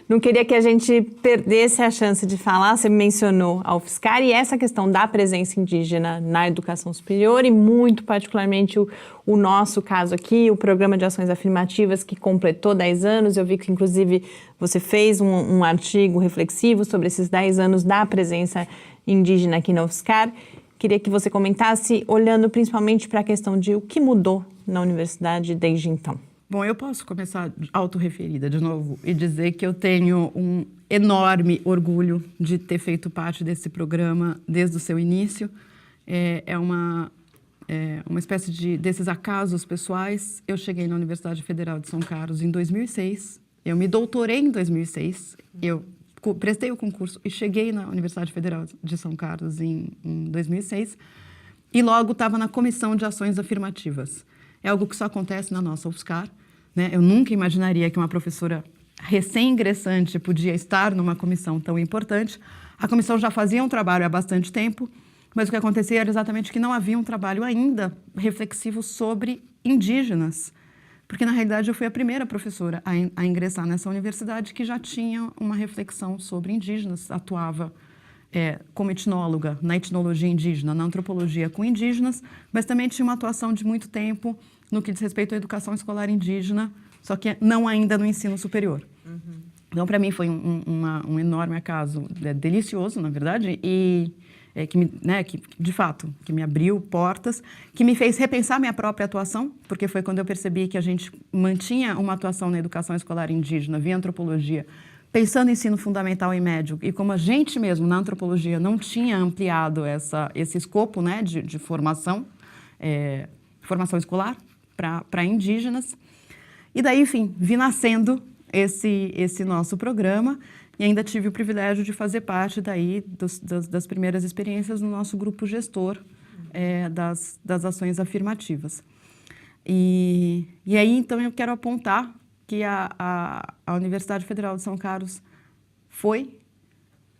[SPEAKER 1] Não queria que a gente perdesse a chance de falar. Você mencionou a UFSCar e essa questão da presença indígena na educação superior e muito particularmente o nosso caso aqui, o Programa de Ações Afirmativas, que completou 10 anos. Eu vi que, inclusive, você fez um artigo reflexivo sobre esses 10 anos da presença indígena aqui na UFSCar. Queria que você comentasse, olhando principalmente para a questão de o que mudou na universidade desde então.
[SPEAKER 4] Bom, eu posso começar autorreferida de novo e dizer que eu tenho um enorme orgulho de ter feito parte desse programa desde o seu início. É uma espécie desses acasos pessoais. Eu cheguei na Universidade Federal de São Carlos em 2006, eu me doutorei em 2006, eu prestei o concurso e cheguei na Universidade Federal de São Carlos em 2006 e logo estava na Comissão de Ações Afirmativas. É algo que só acontece na nossa UFSCar, né? Eu nunca imaginaria que uma professora recém-ingressante podia estar numa comissão tão importante. A comissão já fazia um trabalho há bastante tempo, mas o que acontecia era exatamente que não havia um trabalho ainda reflexivo sobre indígenas. Porque, na realidade, eu fui a primeira professora a ingressar nessa universidade que já tinha uma reflexão sobre indígenas, atuava como etnóloga na etnologia indígena, na antropologia com indígenas, mas também tinha uma atuação de muito tempo no que diz respeito à educação escolar indígena, só que não ainda no ensino superior. Uhum. Então, para mim, foi um enorme acaso, delicioso, na verdade, e que de fato, que me abriu portas, que me fez repensar minha própria atuação, porque foi quando eu percebi que a gente mantinha uma atuação na educação escolar indígena via antropologia, pensando em ensino fundamental e médio, e como a gente mesmo, na antropologia, não tinha ampliado esse escopo, né, de formação escolar para indígenas. E daí, enfim, vi nascendo esse nosso programa, e ainda tive o privilégio de fazer parte daí das primeiras experiências no nosso grupo gestor das ações afirmativas. E aí, então, eu quero apontar que a Universidade Federal de São Carlos foi,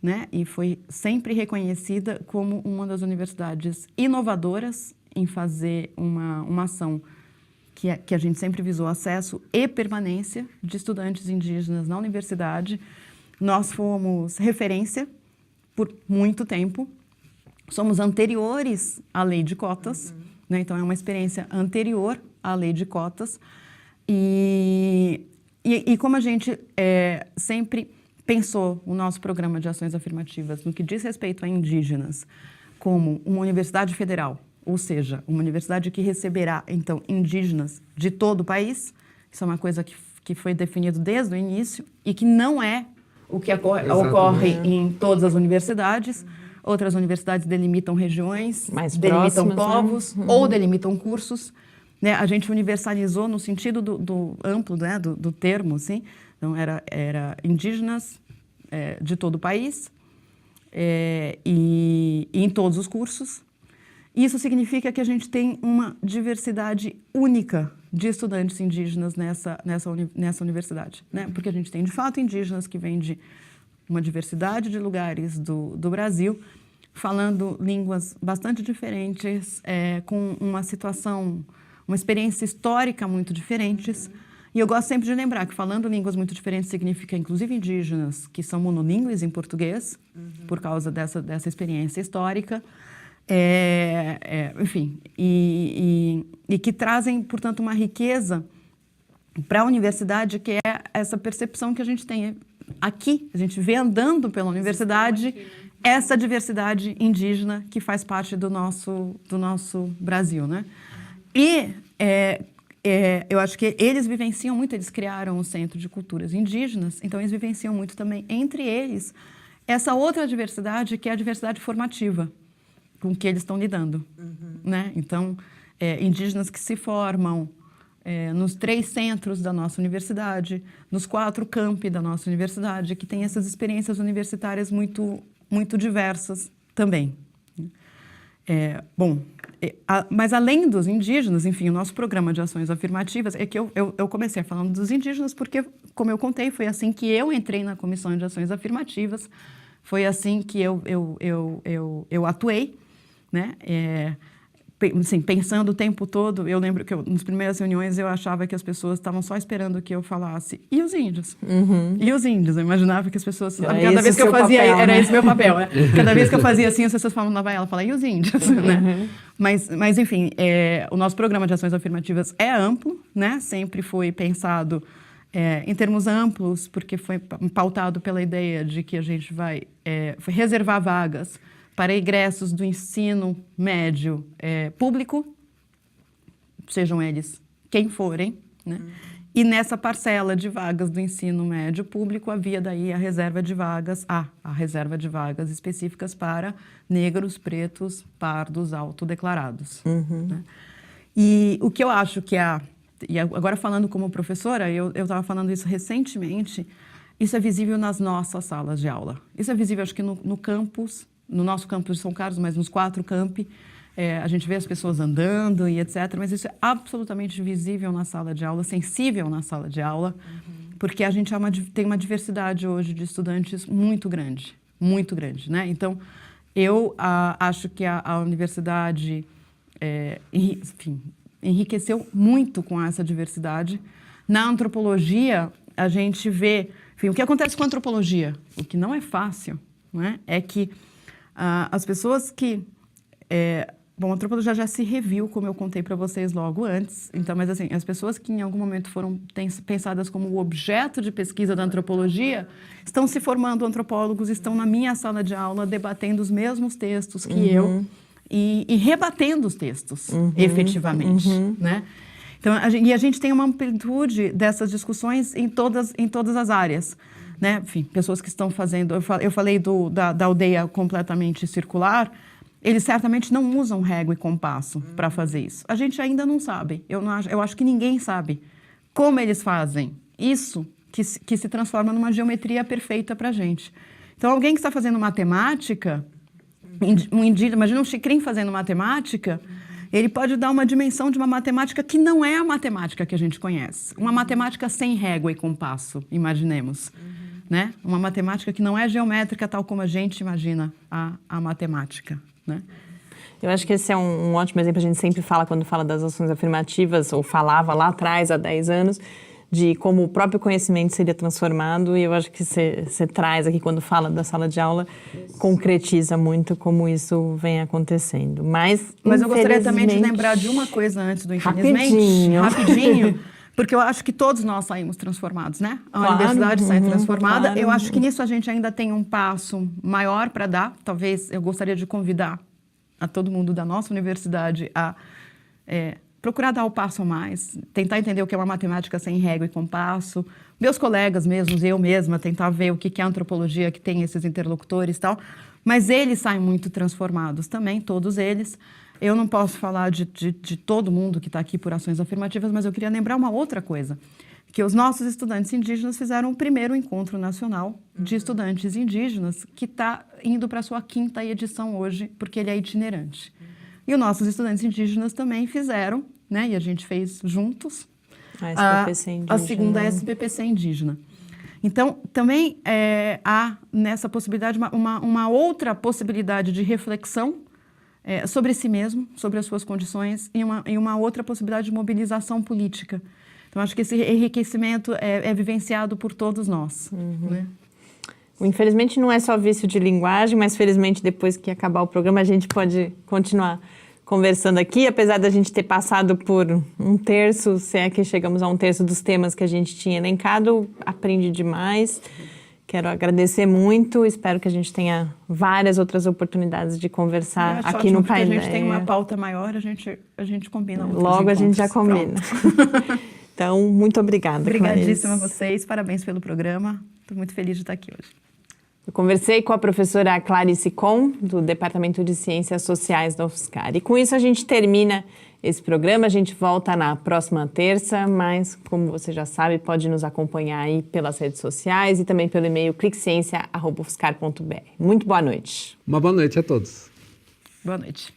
[SPEAKER 4] né, e foi sempre reconhecida como uma das universidades inovadoras em fazer uma ação que a gente sempre visou acesso e permanência de estudantes indígenas na universidade. Nós fomos referência por muito tempo, somos anteriores à lei de cotas, né? Então é uma experiência anterior à lei de cotas. E como a gente sempre pensou o nosso programa de ações afirmativas no que diz respeito a indígenas como uma universidade federal, ou seja, uma universidade que receberá, então, indígenas de todo o país, isso é uma coisa que foi definido desde o início e que não é o que ocorre em todas as universidades. Outras universidades delimitam regiões,
[SPEAKER 1] mais
[SPEAKER 4] delimitam
[SPEAKER 1] próximas,
[SPEAKER 4] povos, né? Ou delimitam cursos. Né? A gente universalizou no sentido do amplo, né? do termo, assim. Então, era indígenas de todo o país e em todos os cursos. Isso significa que a gente tem uma diversidade única de estudantes indígenas nessa universidade, né? Porque a gente tem, de fato, indígenas que vêm de uma diversidade de lugares do Brasil, falando línguas bastante diferentes, com uma situação, uma experiência histórica muito diferentes. E eu gosto sempre de lembrar que falando línguas muito diferentes significa, inclusive, indígenas que são monolíngues em português, por causa dessa experiência histórica. Enfim, e que trazem, portanto, uma riqueza para a universidade, que é essa percepção que a gente tem aqui, a gente vê andando pela universidade, essa diversidade indígena que faz parte do nosso Brasil, né? E eu acho que eles vivenciam muito, eles criaram o Centro de Culturas Indígenas, então eles vivenciam muito também, entre eles, essa outra diversidade, que é a diversidade formativa, com que eles estão lidando, né? Então, indígenas que se formam nos 3 centros da nossa universidade, nos 4 campi da nossa universidade, que têm essas experiências universitárias muito, muito diversas também. Mas além dos indígenas, enfim, o nosso programa de ações afirmativas, é que eu comecei falando dos indígenas porque, como eu contei, foi assim que eu entrei na Comissão de Ações Afirmativas, foi assim que eu atuei, né? Assim, pensando o tempo todo, eu lembro que nas primeiras reuniões eu achava que as pessoas estavam só esperando que eu falasse, e os índios? E os índios? Eu imaginava que as pessoas... Cada vez que eu fazia... Papel, era esse meu papel, né? Cada vez que eu fazia assim, as pessoas falavam, lá vai ela falar, e os índios? Né? Mas, enfim, o nosso programa de ações afirmativas é amplo, né? Sempre foi pensado em termos amplos, porque foi pautado pela ideia de que a gente vai reservar vagas para egressos do ensino médio público, sejam eles quem forem, né? E nessa parcela de vagas do ensino médio público havia daí a reserva de vagas específicas para negros, pretos, pardos, autodeclarados. Né? E o que eu acho que e agora falando como professora, eu estava falando isso recentemente, isso é visível nas nossas salas de aula. Isso é visível, acho que no campus, no nosso campus de São Carlos, mas nos 4 campi, a gente vê as pessoas andando e etc. Mas isso é absolutamente visível na sala de aula, sensível na sala de aula, porque a gente tem uma diversidade hoje de estudantes muito grande, né? Então, eu acho que a universidade, enfim, enriqueceu muito com essa diversidade. Na antropologia, a gente vê... Enfim, o que acontece com a antropologia? O que não é fácil, né? É que as pessoas que... Bom, a antropologia já se reviu, como eu contei para vocês logo antes. Então, mas assim, as pessoas que em algum momento foram pensadas como o objeto de pesquisa da antropologia estão se formando antropólogos, estão na minha sala de aula debatendo os mesmos textos que eu e rebatendo os textos, efetivamente, né? Então, a gente tem uma amplitude dessas discussões em todas as áreas. Né? Enfim, pessoas que estão fazendo... Eu falei da aldeia completamente circular, eles certamente não usam régua e compasso para fazer isso. A gente ainda não sabe. Eu acho que ninguém sabe como eles fazem isso que se transforma numa geometria perfeita para a gente. Então, alguém que está fazendo matemática, imagina um xicrim fazendo matemática, ele pode dar uma dimensão de uma matemática que não é a matemática que a gente conhece. Uma matemática sem régua e compasso, imaginemos. Né? Uma matemática que não é geométrica tal como a gente imagina a matemática. Né?
[SPEAKER 1] Eu acho que esse é um ótimo exemplo. A gente sempre fala, quando fala das ações afirmativas, ou falava lá atrás, há 10 anos, de como o próprio conhecimento seria transformado. E eu acho que você traz aqui, quando fala da sala de aula, concretiza muito como isso vem acontecendo. Mas
[SPEAKER 4] eu gostaria também de lembrar de uma coisa antes do infelizmente. Rapidinho. Porque eu acho que todos nós saímos transformados, né? A universidade sai transformada. Claro. Eu acho que nisso a gente ainda tem um passo maior para dar. Talvez eu gostaria de convidar a todo mundo da nossa universidade a procurar dar o passo a mais, tentar entender o que é uma matemática sem régua e compasso. Meus colegas mesmos, eu mesma, tentar ver o que é a antropologia que tem esses interlocutores e tal. Mas eles saem muito transformados também, todos eles. Eu não posso falar de todo mundo que está aqui por ações afirmativas, mas eu queria lembrar uma outra coisa, que os nossos estudantes indígenas fizeram o primeiro encontro nacional de estudantes indígenas, que está indo para a sua 5ª edição hoje, porque ele é itinerante. E os nossos estudantes indígenas também fizeram, né, e a gente fez juntos, a segunda SBPC indígena. Então, também há nessa possibilidade uma outra possibilidade de reflexão sobre si mesmo, sobre as suas condições, e uma outra possibilidade de mobilização política. Então, acho que esse enriquecimento é vivenciado por todos nós. Né?
[SPEAKER 1] Infelizmente, não é só vício de linguagem, mas felizmente, depois que acabar o programa, a gente pode continuar conversando aqui, apesar da gente ter passado por 1/3, se é que chegamos a 1/3 dos temas que a gente tinha elencado, aprendi demais. Quero agradecer muito, espero que a gente tenha várias outras oportunidades de conversar aqui no Pai Ideia.
[SPEAKER 4] A gente tem uma pauta maior, a gente combina outros
[SPEAKER 1] Logo
[SPEAKER 4] encontros.
[SPEAKER 1] a gente já combina. Então, muito obrigada,
[SPEAKER 4] Obrigadíssima a
[SPEAKER 1] Clarice.
[SPEAKER 4] vocês, parabéns pelo programa. Estou muito feliz de estar aqui hoje.
[SPEAKER 1] Eu conversei com a professora Clarice Kohn, do Departamento de Ciências Sociais da UFSCar. E com isso a gente termina esse programa. A gente volta na próxima terça, mas, como você já sabe, pode nos acompanhar aí pelas redes sociais e também pelo e-mail cliqueciência@ufscar.br. Muito boa noite.
[SPEAKER 2] Uma boa noite a todos.
[SPEAKER 4] Boa noite.